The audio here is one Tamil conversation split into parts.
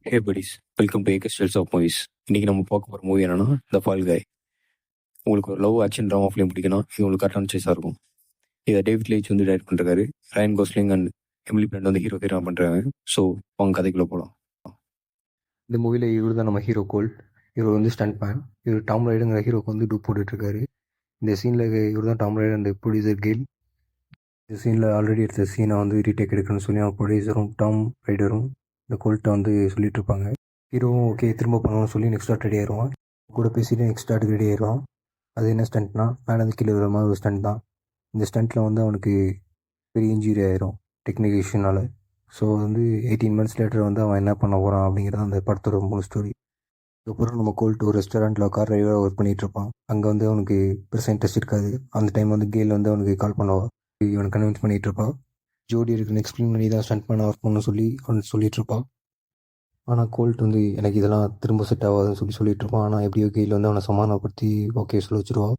Hey buddies, welcome to AK styles of movies. இன்னைக்கு நம்ம பார்க்க போகிற மூவி என்னன்னா த ஃபால் கை. உங்களுக்கு ஒரு லவ் ஆக்ஷன் ட்ராமா ஃபிலிம் பிடிக்குன்னா இது உங்களுக்கு கரெக்டான சாய்ஸாக இருக்கும். இதை டேவிட் லீச் வந்து டைரக்ட் பண்ணுறாரு. Ryan Gosling and Emily Blunt வந்து ஹீரோ ஹீரோ பண்ணுறாங்க. ஸோ அவங்க கதைக்குள்ளே போகலாம். இந்த மூவியில் இவர் தான் நம்ம ஹீரோ கோல். இவர் வந்து ஸ்டண்ட் மேன். இவர் டாம் ரைடுங்கிற ஹீரோக்கு வந்து டூப் போட்டுட்ருக்காரு. இந்த சீனில் இவர் தான் Tom Ryder and producer Gail. இந்த சீனில் ஆல்ரெடி எடுத்த சீனை வந்து ரீடேக் எடுக்கணும்னு சொல்லி அவங்க ப்ரொடியூசரும் டாம் ரைடரும் இந்த கோல்ட்டை வந்து சொல்லிட்டு இருப்பாங்க. ஹீரோவும் ஓகே திரும்ப பண்ணணும்னு சொல்லி நெக்ஸ்ட் ஸ்டார்ட் ரெடி ஆயிடுவான். கூட பேசிட்டு நெக்ஸ்ட் ஸ்டார்ட்டுக்கு ரெடி ஆயிடுவான். அது என்ன ஸ்டண்ட்னா மேலே வந்து கீழே வர மாதிரி ஒரு ஸ்டண்ட் தான். இந்த ஸ்டண்ட்டில் வந்து அவனுக்கு பெரிய இன்ஜுரி ஆயிரும் டெக்னிக்கல் இஷ்யூனால். ஸோ வந்து 18 months லேட்டர் வந்து அவன் என்ன பண்ண போகிறான் அப்படிங்கிறது அந்த படத்தோட மூணு ஸ்டோரி. அதுக்கப்புறம் நம்ம கோல்ட் ஒரு ரெஸ்டாரண்ட்டில் கார் டிரைவராக ஒர்க் பண்ணிகிட்டு இருப்பான். அங்கே வந்து அவனுக்கு பெருசாக இன்ட்ரெஸ்ட் இருக்காது. அந்த டைம் வந்து கேல் வந்து அவனுக்கு கால் பண்ணுவா. இவனை கன்வின்ஸ் பண்ணிகிட்டு இருப்பான். ஜோடி இருக்கு எக்ஸ்பிளைன் பண்ணி தான் ஸ்டண்ட் பண்ண ஒர்க் பண்ண சொல்லி அவன் சொல்லிகிட்டு இருப்பான். ஆனால் கோல்ட் வந்து எனக்கு இதெல்லாம் திரும்ப செட் ஆகாதுன்னு சொல்லிட்டு இருப்பான். ஆனால் எப்படியோ கேல் வந்து அவனை சமாதானப்படுத்தி ஓகே சொல்ல வச்சுருவான்.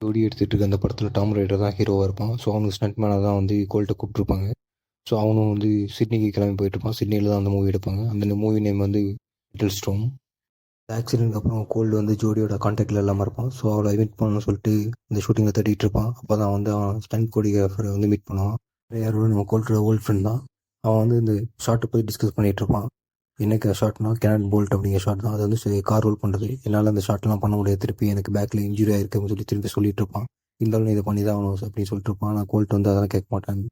ஜோடி எடுத்துகிட்டு இருக்க அந்த படத்தில் டாம் ரைடர் தான் ஹீரோவாக இருப்பான். ஸோ அவனுக்கு ஸ்டண்ட் மேனாக தான் வந்து கோல்ட்டை கூப்பிட்ருப்பாங்க. ஸோ அவனும் வந்து சிட்னிக்கு கிளம்பி போயிட்டுருப்பான். சிட்னியில் தான் அந்த மூவி எடுப்பாங்க. அந்த மூவி நேம் வந்து லிட்டில் ஸ்டோம். ஆக்சிடென்ட்க்கு அப்புறம் கோல்டு வந்து ஜோடியோட கான்டாக்டில் இல்லாமல் இருப்பான். ஸோ அவளை மீட் பண்ணணும்னு சொல்லிட்டு இந்த ஷூட்டிங்கில் தேடிட்டு இருப்பான். அப்போ தான் வந்து அவன் ஸ்டண்ட் கோரியோகிராஃபரை வந்து மீட் பண்ணுவான். யாரோட நம்ம கோல்ட்டோட ஓல்ட் ஃப்ரெண்ட் தான். அவன் வந்து இந்த ஷார்ட்டை போய் டிஸ்கஸ் பண்ணிகிட்டு இருப்பான். எனக்கு ஷார்ட்னா கேனட் போல்ட் அப்படிங்கிற ஷார்ட் தான். அது வந்து கார் ரோல் பண்ணுறது. என்னால் அந்த ஷார்ட்லாம் பண்ண முடியாது, திருப்பி எனக்கு பேக்கில் இன்ஜுரி ஆயிருக்கு அப்படின்னு சொல்லி திருப்பி சொல்லிட்டு இருப்பான். இருந்தாலும் இதை பண்ணி தான் ஆகணும் அப்படின்னு சொல்லிட்டு இருப்பான். ஆனால் கோல்ட் வந்து அதெல்லாம் கேட்க மாட்டான்.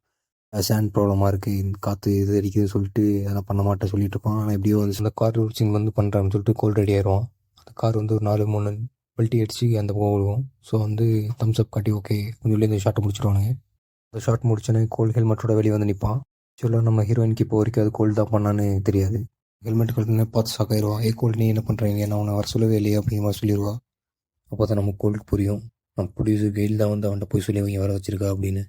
சேண்ட் ப்ராப்ளமாக இருக்குது, இந்த காற்று இது அடிக்குதுன்னு சொல்லிட்டு அதெல்லாம் பண்ண மாட்டேன் சொல்லிட்டு இருப்பான். ஆனால் எப்படியோ வந்து அந்த கார் ரூல்ஸிங் வந்து பண்ணுறான்னு சொல்லிட்டு கோல்ட் ரெடி ஆயிடுவான். அந்த கார் வந்து ஒரு 4-3 பல்ட்டி அடித்து அந்த பக்கம் விழுவும். ஸோ வந்து தம்ஸ் அப் காட்டி ஓகே கொஞ்சம் சொல்லி இந்த ஷார்ட்டை முடிச்சிடுவானுங்க. அந்த ஷார்ட் முடிச்சோன்னே கோல்ட் ஹெல்மெட்டோட வெளியே வந்து நிற்பான். ஆக்சுவலாக நம்ம ஹீரோயினுக்கு இப்போ வரைக்கும் அது கோல்டு தான் பண்ணான்னு தெரியாது. ஹெல்மெட் கழட்டினே பார்த்து ஷாக் ஆயிடுவா. கோல்டு நீ என்ன பண்ணுறீங்க, நான் அவனை வர சொல்லவே இல்லையா அப்படிங்கிற மாதிரி சொல்லிடுவா. அப்போ தான் நம்ம கோல்டுக்கு புரியும் நம்ம ப்ரொடியூசர் கெயில் தான் வந்து அவன்கிட்ட போய் சொல்லி அவங்க வர வச்சிருக்கா அப்படின்னு.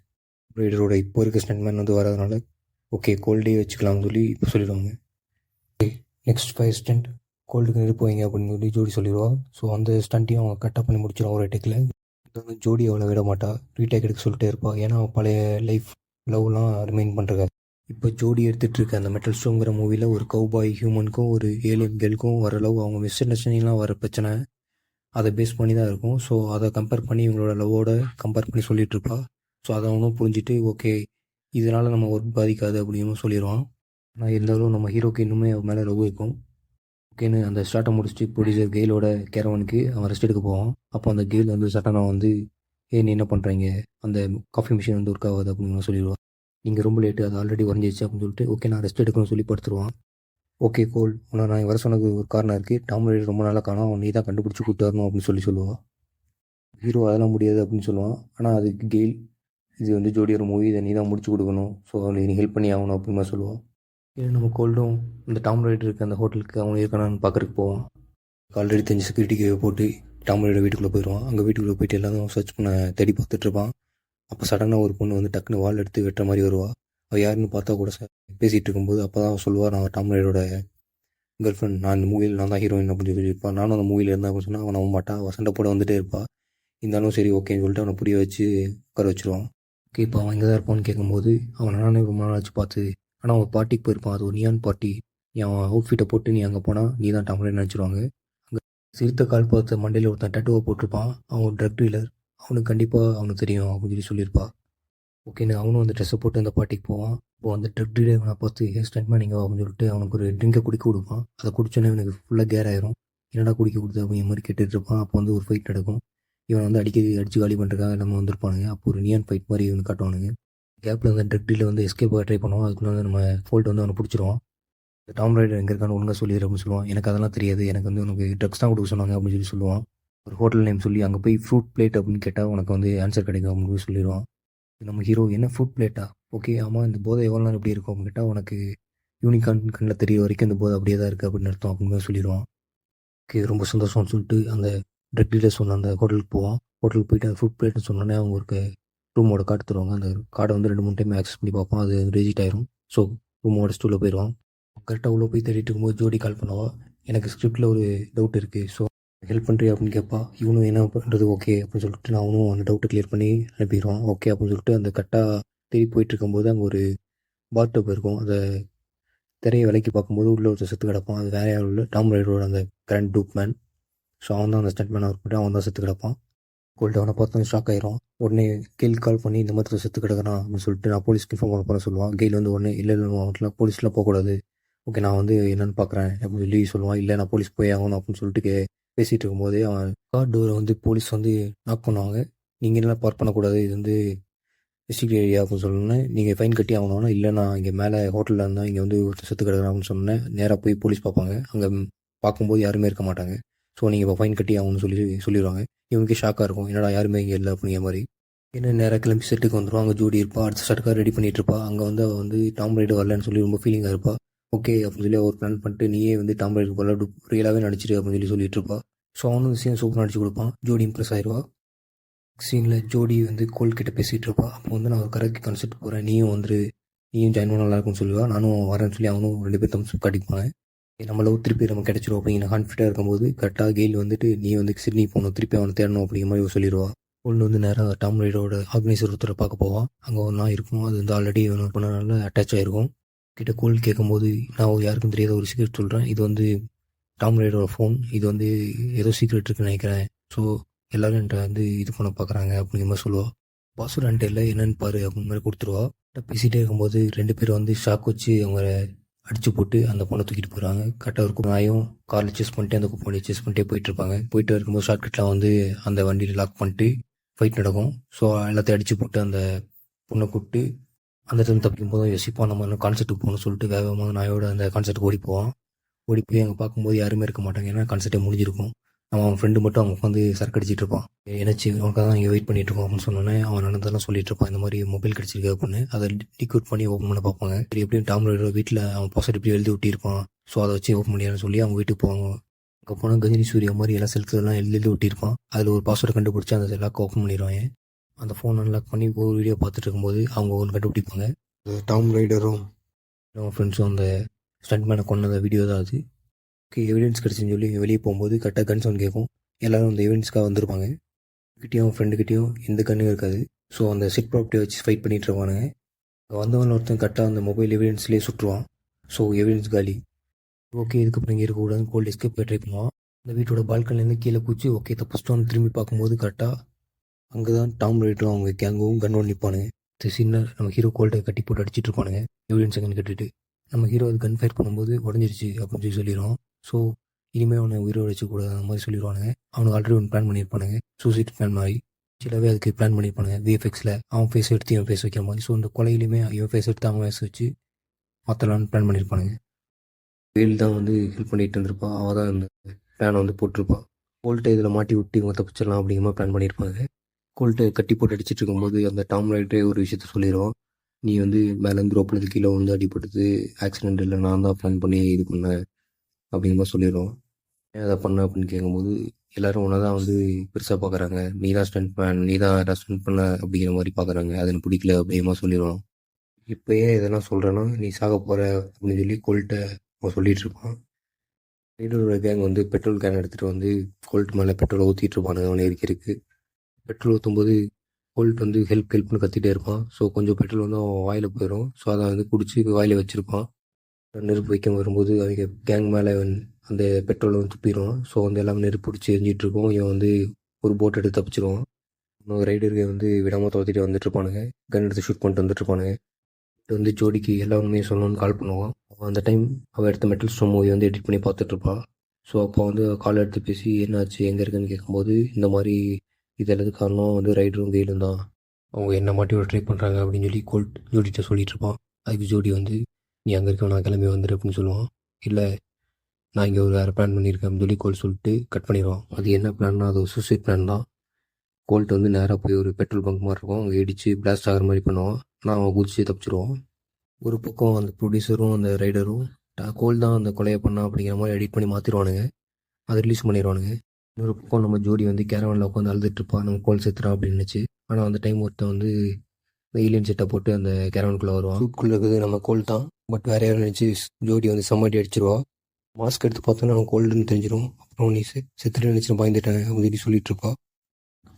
ரைடரோட இப்போ இருக்க ஸ்டண்ட்மேன் வந்து வரதுனால ஓகே கோல்டே வச்சுக்கலாம்னு சொல்லி இப்போ சொல்லிடுவாங்க. நெக்ஸ்ட் 5 ஸ்டண்ட் கோல்டுக்கு நிறுப்புவீங்க அப்படின்னு சொல்லி ஜோடி சொல்லிடுவா. ஸோ அந்த ஸ்டண்ட்டையும் அவங்க கட்டப் பண்ணி முடிச்சிடும் ஒரு டேக்கில். வந்து ஜோடி அவளை விட மாட்டா, ரீடேக் எடுக்க சொல்லிட்டே இருப்பாள். ஏன்னா பழைய லைஃப் லவ்லாம் ரிமைன் பண்ணுறாங்க. இப்போ ஜோடி எடுத்துகிட்டு இருக்க அந்த மெட்டல் ஸ்டோங்கிற மூவியில் ஒரு கவுபாய் ஹியூமனுக்கும் ஒரு ஏலியன் கேர்ளுக்கும் வர லவ், அவங்க மிஸ் அண்டர்ஸ்டாண்டிங்லாம் வர பிரச்சனை அதை பேஸ் பண்ணி தான் இருக்கும். ஸோ அதை கம்பேர் பண்ணி இவங்களோட லவ்வோட கம்பேர் பண்ணி சொல்லிட்டு இருப்பா. ஸோ அதை அவனும் புரிஞ்சுட்டு ஓகே இதனால் நம்ம ஒர்க் பாதிக்காது அப்படின்னு சொல்லிடுவான். ஆனால் இருந்தாலும் நம்ம ஹீரோக்கு இன்னுமே அவன் மேலே லவ் இருக்கும். ஓகேன்னு அந்த ஸ்டார்ட்டை முடிச்சுட்டு ப்ரொடியூசர் கெயிலோட கேரவனுக்கு அவன் ரெஸ்ட் எடுக்க போவான். அப்போ அந்த கெயில் வந்து சட்டனாக வந்து நீ என்ன பண்ணுறீங்க, அந்த காஃபி மிஷின் வந்து ஒர்க் ஆகாது அப்படின்னு சொல்லிடுவான். நீங்கள் ரொம்ப லேட்டு, அது ஆல்ரெடி உறைஞ்சிச்சு அப்படின்னு சொல்லிட்டு ஓகே நான் ரெஸ்ட் எடுக்கணும்னு சொல்லி படுத்துருவான். ஓகே கோல் உன்னை நான் வர சொன்னது ஒரு காரணம் இருக்குது, டாம் ரைடர் ரொம்ப நாளாக காணும், அவன் நீ தான் கண்டுபிடிச்சி கூப்பிட்டு வரணும் அப்படின்னு சொல்லுவான். ஹீரோ அதெல்லாம் முடியாது அப்படின்னு சொல்லுவான். ஆனால் அதுக்கு கெயில் இது வந்து ஜோடியோட மூவி, இதை நீ தான் முடிச்சு கொடுக்கணும், ஸோ அவனுக்கு நீ ஹெல்ப் பண்ணி ஆகணும் அப்படின்னு சொல்லுவான். ஏன்னா நம்ம கோல்டும் இந்த டாம் ரைடர் இருக்க அந்த ஹோட்டலுக்கு அவன் இருக்கானான்னு பார்க்குறதுக்கு போவான். ஆல்ரெடி தெரிஞ்ச செக்யூரிட்டிக்கு போட்டு டாம் ரைடர் வீட்டுக்குள்ளே போயிடுவான். அங்கே வீட்டுக்குள்ளே போயிட்டு எல்லாரும் சர்ச் பண்ண தேடி பார்த்துட்டு இருப்பான். அப்போ சடனாக ஒரு பொண்ணு வந்து டக்குன்னு வால் எடுத்து வெட்டுற மாதிரி வருவா. அவள் யாருன்னு பார்த்தா கூட பேசிகிட்டு இருக்கும்போது அப்போ தான் சொல்லுவாள், நான் டாம் ரைடரோட கேர்ள் ஃப்ரெண்ட், நான் இந்த மூவியில் நான் தான் ஹீரோயின் அப்படின்னு சொல்லியிருப்பான். நானும் அந்த மூவியில் இருந்தேன் அப்படின்னு சொன்னால் அவன் நம்ப மாட்டான். அவன் சண்டை போட வந்துட்டே இருப்பாள். இருந்தாலும் சரி ஓகேன்னு சொல்லிட்டு அவனை புரிய வச்சு உட்கார வச்சுருவான். ஓகே இப்போ அவன் எங்கே தான் இருப்பான்னு கேட்கும்போது அவன் நானே ரொம்ப நாள் வச்சு பார்த்து, ஆனால் அவன் பார்ட்டிக்கு போயிருப்பான். அது ஒரு நியான் பார்ட்டி. நீ அவன் அவுட்ஃபிட்டை போட்டு நீ அங்கே போனால் நீ தான் டாம் ரைடர் நினச்சிடுவாங்க. அங்கே சிறுத்தை கால் பார்த்த மண்டையில் ஒருத்தன் டேட்டுவை போட்டிருப்பான். அவன் ட்ரக் டீலர், அவனுக்கு கண்டிப்பாக அவனுக்கு தெரியும் அப்படின்னு சொல்லியிருப்பா. ஓகேன்னு அவனும் அந்த ட்ரெஸ்ஸை போட்டு அந்த பார்ட்டிக்கு போவான். இப்போ அந்த ட்ரக் டீலர் அவனை பார்த்து ஸ்டண்ட்மேன் நீங்கள் அப்படின்னு சொல்லிட்டு அவனுக்கு ஒரு ட்ரிங்கை குடிக்க கொடுப்பான். அதை குடிச்சோன்னே இவனுக்கு ஃபுல்லாக கேர் ஆயிரும். என்னடா குடிக்க கொடுத்து அப்படிங்கிற மாதிரி கேட்டுட்டு இருப்பான். அப்போ வந்து ஒரு ஃபைட் நடக்கும். இவன் வந்து அடிச்சு காலி பண்ணுறதுக்காக நம்ம வந்திருப்பானுங்க. அப்போ ஒரு நியான் ஃபைட் மாதிரி இவனு காட்டுவானுங்க. கேப்பில் அந்த ட்ரக் டீலர் வந்து எஸ்கேப் ட்ரை பண்ணுவான். அதுக்குள்ளே வந்து நம்ம ஃபோல்ட் வந்து அவனை பிடிச்சிருவான். டாம் ரைடர் எங்கே இருக்கான்னு ஒழுங்காக சொல்லிடு அப்படின்னு சொல்லுவான். எனக்கு அதெல்லாம் தெரியாது, எனக்கு வந்து உனக்கு ட்ரக்ஸ் தான் கொடுக்க சொன்னாங்க அப்படின்னு சொல்லுவான். ஒரு ஹோட்டல் நேம் சொல்லி அங்கே போய் ஃப்ரூட் பிளேட் அப்படின்னு கேட்டால் உனக்கு வந்து ஆன்சர் கிடைக்கும் அப்படின்னு சொல்லிடுவான். நம்ம ஹீரோ என்ன ஃப்ரூட் பிளேட்டா, ஓகே ஆமாம் இந்த போதை எவ்வளோ நேரம் எப்படி இருக்கும் அப்படின்னு கேட்டால் உனக்கு யூனிகார்ன் கண்ணில் தெரிய வரைக்கும் இந்த போதை அப்படியே தான் இருக்குது அப்படின்னு அர்த்தம் அப்படின்னு சொல்லிடுவான். ஓகே ரொம்ப சந்தோஷம்னு சொல்லிட்டு அந்த ட்ரக் டீலர் சொன்ன அந்த ஹோட்டலுக்கு போவான். ஹோட்டலுக்கு போயிட்டு அந்த ஃப்ரூட் பிளேட்னு சொன்னோன்னே அவங்க ஒரு ரூமோட கார்டு தருவாங்க. அந்த கார்டை வந்து 2-3 டைம் ஆக்சஸ் பண்ணி பார்ப்பான். அது ரிஜெக்ட் ஆயிரும். ஸோ ரூமோட ஸ்டூலில் போயிடுவான். கரெக்டாக உள்ளே போய் தேடிட்டு இருக்கும்போது ஜோடி கால் பண்ணுவா. எனக்கு ஸ்கிரிப்டில் ஒரு டவுட் இருக்குது, ஸோ ஹெல்ப் பண்ணுறியா அப்படின்னு கேட்பா. இவனும் என்ன பண்ணுறது ஓகே அப்படின்னு சொல்லிட்டு நான் அவனும் அந்த டவுட்டை கிளியர் பண்ணி அனுப்பிடுவான். ஓகே அப்படின்னு சொல்லிட்டு அந்த கரெக்டாக தேடி போயிட்டு இருக்கும்போது அங்கே ஒரு பாத் டப் இருக்கும். அதை திரையை விலைக்கு பார்க்கும்போது உள்ள ஒருத்தர் செத்து கிடப்பான். அது வேற யாரும் இல்லை, டாம் ரைடரோட அந்த கிராண்ட் டூப் மேன். ஸோ அவன் தான் அந்த ஸ்டண்ட்மேனாக இருக்கட்டும், அவன் தான் செத்து கிடப்பான். கோல்ட் அவனை பார்த்தோன்னே ஷாக் ஆயிரும். உடனே கெயில் கால் பண்ணி இந்த மாதிரி செத்து கிடக்கிறான் அப்படின்னு சொல்லிட்டு நான் போலீஸ்க்கு இன்ஃபார்ம் பண்ண போகிறேன் சொல்லுவான். கெயில் வந்து உடனே இல்லை அவன்லாம் போலீஸ்லாம் போகக்கூடாது, ஓகே நான் வந்து என்னென்னு பார்க்குறேன் அப்படின்னு சொல்லி சொல்லுவான். இல்லை நான் போலீஸ் போய் ஆகணும் அப்படின்னு சொல்லிட்டு பேசிகிட்டு இருக்கும்போதே அவன் கார் டோரை வந்து போலீஸ் வந்து நாக் பண்ணுவாங்க. நீங்கள் எல்லாம் பார்க் பண்ணக்கூடாது, இது வந்து டிஸ்ட்ரிக்ட் ஏரியா அப்படின்னு சொன்னோன்னே நீங்கள் ஃபைன் கட்டி ஆகணும்னா, இல்லை நான் இங்கே மேலே ஹோட்டலில் இருந்தால் இங்கே வந்து ஒருத்தர் செத்து கிடக்குறேன் அப்படின்னு சொன்னேன். நேராக போய் போலீஸ் பார்ப்பாங்க. அங்கே பார்க்கும்போது யாருமே இருக்க மாட்டாங்க. ஸோ நீங்கள் இப்போ ஃபைன் கட்டி ஆகணும்னு சொல்லிடுவாங்க. இவனுக்கு ஷாக்காக இருக்கும், என்னடா யாருமே இங்கே இல்லை அப்படிங்கிற மாதிரி. என்ன நேராக கிளம்பி செட்டுக்கு வந்துடும். அங்கே ஜோடி இருப்பா, அடுத்த ஸ்டார்ட்காக ரெடி பண்ணிட்டு இருப்பா. அங்கே வந்து அவள் வந்து டாம் ரைடர் வரலன்னு சொல்லி ரொம்ப ஃபீலிங்காக இருப்பா. ஓகே அப்படின்னு சொல்லி ஒரு பிளான் பண்ணிட்டு நீயே வந்து டாம் ரைடர் போல ரியலாகவே நடிச்சிட்டு அப்படின்னு சொல்லிட்டு இருப்பா. ஸோ அவனும் சீன் சூப்பர் நடிச்சு கொடுப்பான். ஜோடி இம்ப்ரெஸ் ஆயிடுவா. சீனில் ஜோடி வந்து கோல் கிட்ட பேசிகிட்டு இருப்பா. அப்போ வந்து நான் ஒரு கரெக்ட் கான்செப்ட் போகிறேன், நீயும் ஜாயின் பண்ண நல்லா இருக்கும்னு சொல்லுவா. நானும் வரேன்னு சொல்லி அவனும் 2 பேர் தம்ஸ் காட்டிப்பாங்க. நம்மள திருப்பி நம்ம கிடச்சிரும் அப்படிங்கிற கான்ஃபிடென்ட்டாக இருக்கும்போது கரெக்டாக கெயில் வந்துட்டு நீ வந்து சிட்னி போகணும், திருப்பி அவனை தேடணும் அப்படிங்கிற மாதிரி சொல்லிடுவா. ஒன்று வந்து நேராக டாம் ரைடரோட ஆர்கனைசர் ஒருத்தரை பார்க்க போவான். அங்கே ஒன்றா இருக்கும். அது வந்து ஆல்ரெடி பண்ணனால அட்டாச் ஆகிருக்கும். கிட்ட கோல் கேட்கும்போது நான் யாருக்கும் தெரியாத ஒரு சீக்ரெட் சொல்கிறேன், இது வந்து டாம் ரைடரோட ஃபோன், இது வந்து ஏதோ சீக்ரெட் இருக்குன்னு நினைக்கிறேன், ஸோ எல்லோரும் என்கிட்ட வந்து இது பண்ண பார்க்குறாங்க அப்படிங்கிற மாதிரி சொல்லுவாள். பாஸ்வேர்ட் என்கிட்ட இல்லை, என்னென்னு பாரு அப்படின்னு மாதிரி கொடுத்துருவா. பேசிகிட்டே இருக்கும்போது 2 பேர் வந்து ஷாக் வச்சு அவங்க அடிச்சு போட்டு அந்த பொண்ணை தூக்கிட்டு போகிறாங்க. கரெக்டாக இருக்கும் நாயும் காரில் சேஸ் பண்ணிட்டு அந்த குப்பை சேஸ் பண்ணிட்டே போயிட்டு இருப்பாங்க. போயிட்டு இருக்கும்போது ஷார்ட்கட்டில் வந்து அந்த வண்டியில் லாக் பண்ணிட்டு ஃபைட் நடக்கும். ஸோ எல்லாத்தையும் அடிச்சு போட்டு அந்த பொண்ணை கூப்பிட்டு அந்த டைம் தப்பிக்கும் போதும் யோசிப்பான், நம்ம கான்சர்ட்டுக்கு போகணும்னு சொல்லிட்டு வேகமாக நாயோட அந்த கான்சர்ட்டுக்கு ஓடி போவான். ஓடி போய் அங்கே பார்க்கும்போது யாருமே இருக்க மாட்டாங்க, ஏன்னா கான்சர்ட்டே முடிஞ்சிருக்கும். அவன் ஃப்ரெண்டு மட்டும் அவங்க உட்காந்து சரக்கு அடிச்சிட்டு இருப்பான். என்னச்சு உனக்காக தான் இங்கே வெயிட் பண்ணிட்டு இருக்கோம் அப்படின்னு சொன்னோன்னே அவன் நடந்ததெல்லாம் சொல்லிட்டு இருப்பான். இந்த மாதிரி மொபைல் கிடச்சிருக்கு அப்படின்னு. அதை டிக்யூட் பண்ணி ஓப்பன் பண்ண பார்ப்பாங்க. சரி எப்படியும் டாம் ரைடர் வீட்டில் அவன் பாஸ்வேர்ட் எப்படி எழுதி ஒட்டியிருப்பான், ஸோ அதை வச்சு ஓப்பன் பண்ணியான்னு சொல்லி அவங்க வீட்டுக்கு போவாங்க. அங்கே போனால் கஜினி சூர்யா மாதிரி எல்லாம் செல்ஃபெல்லாம் எழுதி ஒட்டியிருப்பான். அதில் ஒரு பாஸ்வேர்டை கண்டுபிடிச்சி அந்த லாக் ஓப்பன் பண்ணிடுவாங்க. அந்த ஃபோன் அன்லாக் பண்ணி ஒரு வீடியோ பார்த்துட்டு இருக்கும்போது அவங்க ஒன்று கண்டுபிடிப்பாங்க. டாம் ரைடரும் அவன் ஃப்ரெண்ட்ஸும் அந்த ஸ்டண்ட்மேனை கொண்ட வீடியோ தான் அது. எவிடன்ஸ் கிடச்சின்னு சொல்லி வெளியே போகும்போது கரெக்டாக கன் சவுண்ட் கேட்கும். எல்லோரும் அந்த எவிடன்ஸ்க்காக வந்திருப்பாங்க. கிட்டேயும் ஃப்ரெண்டுக்கிட்டேயும் எந்த கண்ணும் இருக்காது. ஸோ அந்த செட் ப்ராப்பர்ட்டியை வச்சு ஃபைட் பண்ணிகிட்டு இருப்பானுங்க. வந்தவன் ஒருத்தன் கரெக்டாக அந்த மொபைல் எவிடன்ஸ்லேயே சுட்டுருவான். ஸோ எவிடன்ஸ் காலி. ஓகே இதுக்கப்புறம் இங்கே இருக்கக்கூடாதுன்னு கோல்டு எஸ்கேப் ட்ரை பண்ணுவான். அந்த வீட்டோட பால்கனிலேருந்து கீழே பூச்சி ஓகே தப்பிச்சிட்டோன்னு திரும்பி பார்க்கும்போது கரெக்டாக அங்கே தான் டாம் ரைடரும் அவங்க கேங்கும் கன்னோடு நிற்பானுங்க. சின்ன நம்ம ஹீரோ கோல்டை கட்டி போட்டு அடிச்சிட்டு இருப்பானுங்க எவிடன்ஸ் கன் கட்டிட்டு. நம்ம ஹீரோ அது கன் ஃபயர் பண்ணும்போது உடஞ்சிருச்சு அப்படின்னு சொல்லிடுவோம். ஸோ இனிமேல் அவனை உயிரோடு வச்சுக்கூடாது அந்த மாதிரி சொல்லிடுவானுங்க. அவனுக்கு ஆல்ரெடி ஒன்று பிளான் பண்ணியிருப்பானுங்க, சூசைட் பிளான் மாதிரி. சிலவே அதுக்கு பிளான் பண்ணியிருப்பானுங்க விஎஃப்எக்ஸில் அவன் ஃபேஸ் எடுத்து இவன் ஃபேஸ் வைக்கிற மாதிரி. ஸோ அந்த கொலையிலுமே இவன் ஃபேஸ் எடுத்து அவன் ஃபேஸ் வச்சு மாற்றலான்னு பிளான் பண்ணியிருப்பானுங்க. வெயில் தான் வந்து ஹெல்ப் பண்ணிட்டு இருந்திருப்பான். அவன் தான் இந்த பிளானை வந்து போட்டிருப்பான். கோல்ட்டை இதில் மாட்டி விட்டு இவங்க தப்பிச்சிடலாம் அப்படிங்கிற மாதிரி பிளான் பண்ணியிருப்பாங்க. கோல்ட்டை கட்டி போட்டு அடிச்சிட்டு இருக்கும்போது அந்த டாம் ரைடரே ஒரு விஷயத்த சொல்லிடுவான், நீ வந்து மேலேருந்து ரோப்பில் கீழே வந்து அடிபட்டது ஆக்சிடென்ட் இல்லை, நான் தான் பிளான் பண்ணி இது பண்ணேன் அப்படிங்கிற மாதிரி சொல்லிடுவோம். ஏன் அதை பண்ண அப்படின்னு கேட்கும்போது எல்லோரும் ஒன்றா தான் வந்து பெருசாக பார்க்குறாங்க, நீ தான் ஸ்டண்ட் மேன், நீ தான் எதாவது ஸ்டண்ட் பண்ண அப்படிங்கிற மாதிரி பார்க்குறாங்க, அது எனக்கு பிடிக்கல அப்படிங்கிற மாதிரி சொல்லிடுவோம். இப்போ ஏன் இதெல்லாம் சொல்கிறேன்னா நீ சாக போகிற அப்படின்னு சொல்லி கோல்ட்டை அவன் சொல்லிகிட்டு இருப்பான். ரைடரோட கேங் வந்து பெட்ரோல் கேன் எடுத்துகிட்டு வந்து கோல்ட் மேலே பெட்ரோலை ஊற்றிட்டு இருப்பானுங்க அவனை எரிக்கிறதுக்கு. பெட்ரோல் ஊற்றும்போது கோல்ட் வந்து ஹெல்ப்னு கத்திட்டே இருப்பான். ஸோ கொஞ்சம் பெட்ரோல் வந்து அவன் வாயில் போயிடும். ஸோ அதை வந்து குடிச்சு வாயில் வச்சுருப்பான். நெருப்பு வைக்க வரும்போது அவங்க கேங் மேலே அந்த பெட்ரோலை வந்து துப்பிடுவான். ஸோ வந்து எல்லாமே நெருப்பு பிடிச்சி எரிஞ்சிட்ருக்கோம். இவன் வந்து ஒரு போட் எடுத்து தப்பிச்சிருவான். இன்னொரு ரைடருக்கு வந்து விடாமல் துரத்திட்டு வந்துட்டுருப்பானுங்க, கன் எடுத்து ஷூட் பண்ணிட்டு வந்துட்டுருப்பானுங்க. வந்து ஜோடிக்கு எல்லா உண்மையும் சொல்லணும்னு கால் பண்ணுவான். அவன் அந்த டைம் அவள் எடுத்த மெட்டல் ஸ்டோம் மூவி வந்து எடிட் பண்ணி பார்த்துட்ருப்பான். ஸோ அப்போ வந்து கால் எடுத்து பேசி என்னாச்சு எங்கே இருக்குன்னு கேட்கும்போது இந்த மாதிரி இது எல்லாத்துக்கு காரணம் வந்து ரைடரும் கெயிலும் தான், அவங்க என்ன மாட்டி ட்ரை பண்ணுறாங்க அப்படின்னு சொல்லி ஜோடிகிட்ட சொல்லிட்டு இருப்பான். அதுக்கு ஜோடி வந்து நீ அங்கே இருக்க நான் கிளம்பி வந்துடு அப்படின்னு சொல்லுவான். இல்லை நான் இங்கே ஒரு வேறு பிளான் பண்ணியிருக்கேன் அப்படின்னு சொல்லி கோல்ட் சொல்லிட்டு கட் பண்ணிடுவான். அது என்ன பிளான்னா அது ஒரு சூசைட் பிளான் தான். கோல்ட் வந்து நேராக போய் ஒரு பெட்ரோல் பங்க் மாதிரி இருக்கும், அங்கே இடித்து பிளாஸ்ட் ஆகிற மாதிரி பண்ணுவான். நான் அவன் குதிச்சு தப்பிச்சிருவான். ஒரு பக்கம் அந்த ப்ரொடியூசரும் அந்த ரைடரும் கோல்ட் தான் அந்த கொலையை பண்ணான் அப்படிங்கிற மாதிரி எடிட் பண்ணி மாற்றிடுவானுங்க, அதை ரிலீஸ் பண்ணிடுவானுங்க. இன்னொரு பக்கம் நம்ம ஜோடி வந்து கேரவனில் உட்காந்து அழுதுட்டுருப்பான், நம்ம கோல் செத்துறான் அப்படின்னு நினச்சி. ஆனால் அந்த டைம் ஒருத்தன் வந்து ஏலியன் செட்டை போட்டு அந்த கேரவனுக்குள்ளே வருவான். சூட்குள்ளே இருக்குது நம்ம கோல் தான், பட் வேற யாரும் நினச்சி ஜோடி வந்து சம்மாட்டி அடிச்சிருவா. மாஸ்க் எடுத்து பார்த்தோன்னா அவன் கோல்டுன்னு தெரிஞ்சிடும். அப்புறம் நீ செத்துட்டு நினச்சி பயந்துட்டேன் அப்படின்னு சொல்லிட்டு இருப்பா.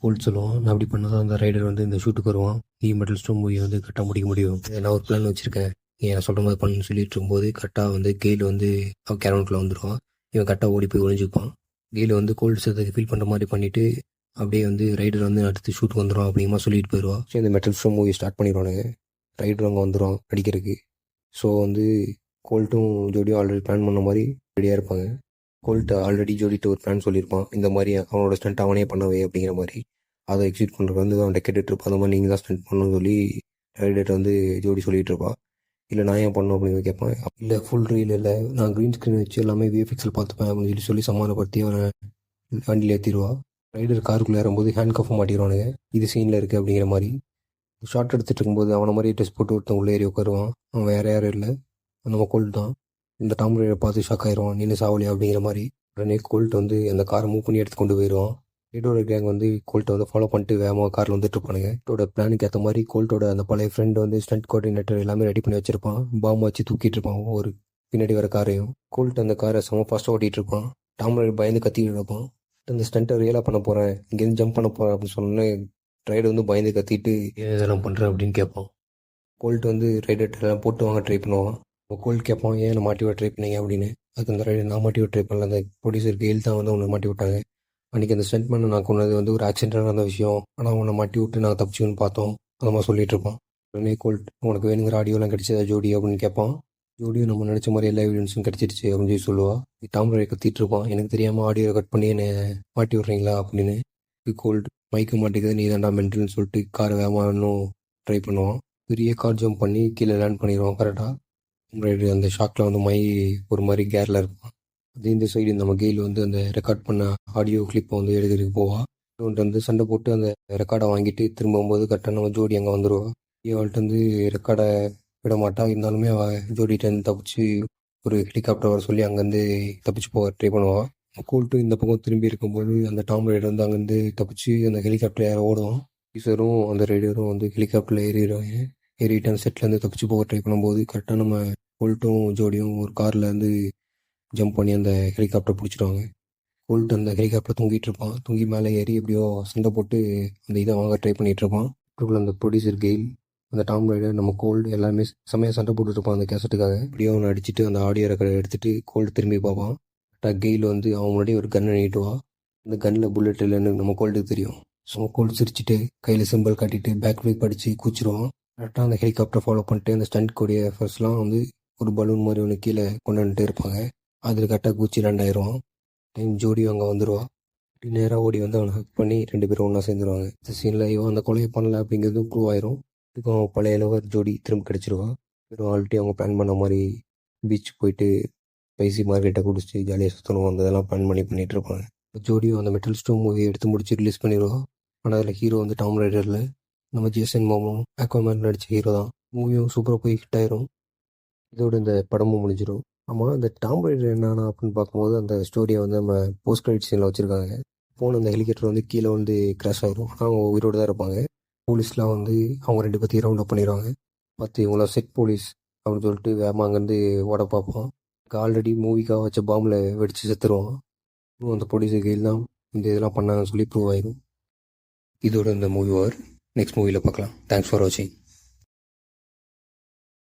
கோல்ட் சொல்லுவான், நான் அப்படி பண்ணாதான் அந்த ரைடர் வந்து இந்த ஷூட்டுக்கு வருவான், நீ மெட்டல் ஸ்டோம் மூவியை வந்து கரெக்டாக முடிக்க முடியும், நான் ஒரு பிளான் வச்சுருக்கேன், நான் சொல்கிற மாதிரி பண்ணுன்னு சொல்லிட்டு இருக்கும்போது கரெக்டாக வந்து கெயில் வந்து அவன் கேரவுண்டில் வந்துடுவான். இவன் கரெக்டாக ஓடி போய் ஒழிஞ்சுப்பான். கெயில் வந்து கோல்டு சேர்த்து ஃபீல் பண்ணுற மாதிரி பண்ணிவிட்டு அப்படியே வந்து ரைடர் வந்து அடுத்து ஷூட் வந்துடும் அப்படிமா சொல்லிட்டு போயிடுவா. ஸோ இந்த மெட்டல் ஸ்டோம் மூவி ஸ்டார்ட் பண்ணிடுவானுங்க. ரைடர் அங்கே வந்துடும் அடிக்கிறதுக்கு. ஸோ வந்து கோல்ட்டும் ஜோடியும் ஆல்ரெடி பிளான் பண்ண மாதிரி ரெடியாக இருப்பாங்க. கோல்ட் ஆல்ரெடி ஜோடிட்டு ஒரு பிளான் சொல்லியிருப்பான், இந்த மாதிரி அவனோட ஸ்டண்ட் அவனே பண்ணவே அப்படிங்கிற மாதிரி. அதை எக்ஸிக்யூட் பண்ணுறது வந்து அவன் கேட்டுட்டு இருப்பான். அந்த மாதிரி நீங்கள் தான் ஸ்டண்ட் பண்ணணும்னு சொல்லி ரைடர் வந்து ஜோடி சொல்லிட்டு இருப்பான். இல்லை நான் ஏன் பண்ணணும் அப்படின்னு கேட்பான். இல்லை ஃபுல் ரீல் இல்லை, நான் க்ரீன் ஸ்க்ரீன் வச்சு எல்லாமே விஎஃப்எக்ஸில் பார்த்துப்பேன் அப்படின்னு சொல்லி சமாதானப்படுத்தி அவனை வண்டியில் ஏற்றிடுவா. ரைடர் காருக்குள்ளே ஏறும்போது ஹேண்ட் கஃப் மாட்டிடுவானுங்க. இது சீனில் இருக்குது அப்படிங்கிற மாதிரி. ஷார்ட் எடுத்துகிட்டு இருக்கும்போது அவனை மாதிரி ட்ரெஸ் போட்டு ஒருத்தன் உள்ளே ஏறி உட்காருவான். அவன் வேறு யாரும் இல்லை, நம்ம கோல்ட் தான். இந்த டாம் ரைடரை பார்த்து ஷாக் ஆயிடுவான், நின்று சாவலியா அப்படிங்கிற மாதிரி. உடனே கோல்ட் வந்து அந்த காரை மூவ் பண்ணி எடுத்து கொண்டு போயிடுவான். ரைடோட கேங் வந்து கோல்ட்டை வந்து ஃபாலோ பண்ணிட்டு வேகமாக காரில் வந்துட்டு இருப்பானுங்க. கோல்ட்டோட பிளானுக்கு ஏற்ற மாதிரி கோல்ட்டோட அந்த பழைய ஃப்ரெண்டு வந்து ஸ்டண்ட் கோஆர்டினேட்டர் எல்லாமே ரெடி பண்ணி வச்சிருப்பான். பாம்பு வச்சு தூக்கிட்டு இருப்பான் ஒரு பின்னாடி வர காரையும். கோல்ட் அந்த காரை செம ஃபாஸ்ட்டாக ஓட்டிகிட்டு இருப்பான். டாம் ரைடர் பயந்து கத்திட்டு இருப்பான். அந்த ஸ்டண்ட்டை ரியலாக பண்ண போகிறேன், இங்கேருந்து ஜம்ப் பண்ண போகிறேன் அப்படின்னு சொன்னோன்னே ரைடர் வந்து பயந்து கத்திட்டு ஏன் இதெல்லாம் பண்ணுறேன் அப்படின்னு கேட்பான். கோல்ட் வந்து ரைடர்லாம் போட்டு வாங்க ட்ரை பண்ணுவான். கோல்ட் கேட்பான், ஏன் நான் மாட்டி விட ட்ரை பண்ணீங்க அப்படின்னு. அதுக்கு அந்த ரைடர், நான் மாட்டி விட ட்ரை பண்ணல, அந்த ப்ரொடியூசர் கெயில் தான் வந்து உன்னை மாட்டி விட்டாங்க. அன்றைக்கி அந்த ஸ்டண்ட் பண்ண நான் கொண்டது வந்து ஒரு ஆக்சிடென்டாக நடந்த விஷயம், ஆனால் உன்னை மாட்டி விட்டு நாங்கள் தப்பிச்சுன்னு பார்த்தோம் அந்த மாதிரி சொல்லிட்டு இருப்பான். உடனே கோல்ட், உனக்கு வேணுங்கிற ஆடியோலாம் கிடைச்சதா ஜோடி அப்படின்னு கேட்பான். ஜோடியும் நம்ம நினச்ச மாதிரி எல்லா எவிடன்ஸும் கிடச்சிருச்சு அப்படின்னு சொல்லி சொல்லுவாள். டாம் ரைடர் கத்திட்டு இருப்பான், எனக்கு தெரியாமல் ஆடியோ கட் பண்ணி என்னை மாட்டி விட்றீங்களா அப்படின்னு. கோல்ட், மைக்க மாட்டேங்குது, நீ தாண்டா மென்டல்னு சொல்லிட்டு காரை வேகமாக இன்னும் ட்ரை பண்ணுவான். பெரிய கார் ஜம்ப் பண்ணி கீழே லேண்ட் பண்ணிடுவான் கரெக்டாக. ரைடர் அந்த ஷாக்கில் வந்து ஒரு மாதிரி கேரில் இருப்பான். அது இந்த சைடு நம்ம கெயில் வந்து அந்த ரெக்கார்ட் பண்ண ஆடியோ கிளிப்பை வந்து எடுக்கிறதுக்கு போவான். வந்து சண்டை போட்டு அந்த ரெக்கார்டை வாங்கிட்டு திரும்பும்போது கரெக்டாக நம்ம ஜோடி அங்கே வந்துடுவான். அவள்கிட்ட வந்து ரெக்கார்டை விட மாட்டான். இருந்தாலுமே அவள் ஜோடிகிட்ட தப்பிச்சு ஒரு ஹெலிகாப்டர் வர சொல்லி அங்கேருந்து தப்பிச்சு போக ட்ரை பண்ணுவான். கோல்ட்டும் இந்த பக்கம் திரும்பி இருக்கும்போது அந்த டாம் ரைடர் வந்து அங்கேருந்து தப்பிச்சு அந்த ஹெலிகாப்டர் யாரை ஓடுவான். ஈஸ்வரும் அந்த ரைடரும் வந்து ஹெலிகாப்டரில் ஏறிடுவாங்க. ஏறிட்டு அந்த செட்லேருந்து தப்பிச்சு போக ட்ரை பண்ணும்போது கரெக்டாக நம்ம கோல்ட்டும் ஜோடியும் ஒரு கார்லேருந்து ஜம்ப் பண்ணி அந்த ஹெலிகாப்டர் பிடிச்சிடுவாங்க. கோல்ட் அந்த ஹெலிகாப்டர் தூங்கிட்டு இருப்பான். தூங்கி மேலே ஏறி எப்படியோ சண்டை போட்டு அந்த இதை வாங்க ட்ரை பண்ணிகிட்டு இருப்பான். அந்த ப்ரொடியூசர் கெயில், அந்த டாம் ரைடர், நம்ம கோல்டு எல்லாருமே செம்மையாக சண்டை போட்டுட்டு இருப்பான் அந்த கேசட்டுக்காக. எப்படியோ அவனை அடிச்சுட்டு அந்த ஆடியோ ரெக்கார்டை எடுத்துகிட்டு கோல்டு திரும்பி பார்ப்பான். கரெக்டாக கெயில் வந்து அவன் முன்னாடி ஒரு கன்னை நீட்டுவான். அந்த கன்னில் புல்லட் இல்லைன்னு நம்ம கோல்டுக்கு தெரியும். ஸோ கோல்டு சிரிச்சுட்டு கையில் சிம்பிள் காட்டிட்டு பேக் ஃபிளிப் அடித்து கூச்சிடுவான். கரெக்டாக அந்த ஹெலிகாப்டர் ஃபாலோ பண்ணிட்டு அந்த ஸ்டண்ட் கூடிய எஃபர்ட்ஸ்லாம் வந்து ஒரு பலூன் மாதிரி ஒன்று கீழே கொண்டு வந்துட்டு இருப்பாங்க. அதில் கரெக்டாக கூச்சி ரெண்டாயிடுவான். டைம் ஜோடி அங்கே வந்துடுவான். நேராக ஓடி வந்து அவனை ஹக் பண்ணி 2 பேரும் ஒன்றா சேர்ந்துருவாங்க. இந்த சீனில் இவன் அந்த கொலையை பண்ணல அப்படிங்கிறது ப்ரூவ் ஆயிரும். இதுக்கும் அவன் பழைய லவர் ஜோடி திரும்ப கிடச்சிருவான். வெறும் ஆல்ரெடி அவங்க பிளான் பண்ண மாதிரி பீச் போயிட்டு ஸ்பைசி மார்க்கெட்டை குடிச்சிட்டு ஜாலியாக சுற்றணும், அந்த இதெல்லாம் பிளான் பண்ணிட்டு இருப்பாங்க. ஜோடியும் அந்த மெட்டல் ஸ்டோம் மூவியை எடுத்து முடிச்சு ரிலீஸ் பண்ணிடுவான். ஆனால் அதில் ஹீரோ வந்து டாம் ரைடரில் நம்ம ஜேசன் மோமோவும் ஆக்வாமேன் நடித்த ஹீரோ தான். மூவியும் சூப்பராக போய் ஹிட் ஆயிரும். இதோட இந்த படமும் முடிஞ்சிடும். ஆமாம், இந்த டாம் ரைடர் என்னன்னா அப்படின்னு பார்க்கும்போது அந்த ஸ்டோரியை வந்து நம்ம போஸ்ட் கிரெடிட் சீனில் வச்சுருக்காங்க. போன அந்த ஹெலிகாப்டர் வந்து கீழே வந்து கிராஷ் ஆயிரும். ஆனால் அவங்க உயிரோடு தான் இருப்பாங்க. போலீஸ்லாம் வந்து அவங்க 2 பேர்த்தையும் ரவுண்ட் அப் பண்ணிடுவாங்க. பார்த்து இவங்களாம் செட் போலீஸ் அப்படின்னு சொல்லிட்டு வேகமாக அங்கேருந்து ஓட பார்ப்போம். ஆல்ரெடி மூவிக்காக வச்ச பாம்பில் வெடித்து செத்துருவான். அந்த ப்ரொடியூசர் கெயில் தான் இந்த இதெல்லாம் பண்ணாங்கன்னு சொல்லி ப்ரூவ் ஆயிடும். இதோட இந்த மூவி ஓவர். நெக்ஸ்ட் மூவியில் பார்க்கலாம். தேங்க்ஸ் ஃபார் வாட்சிங்.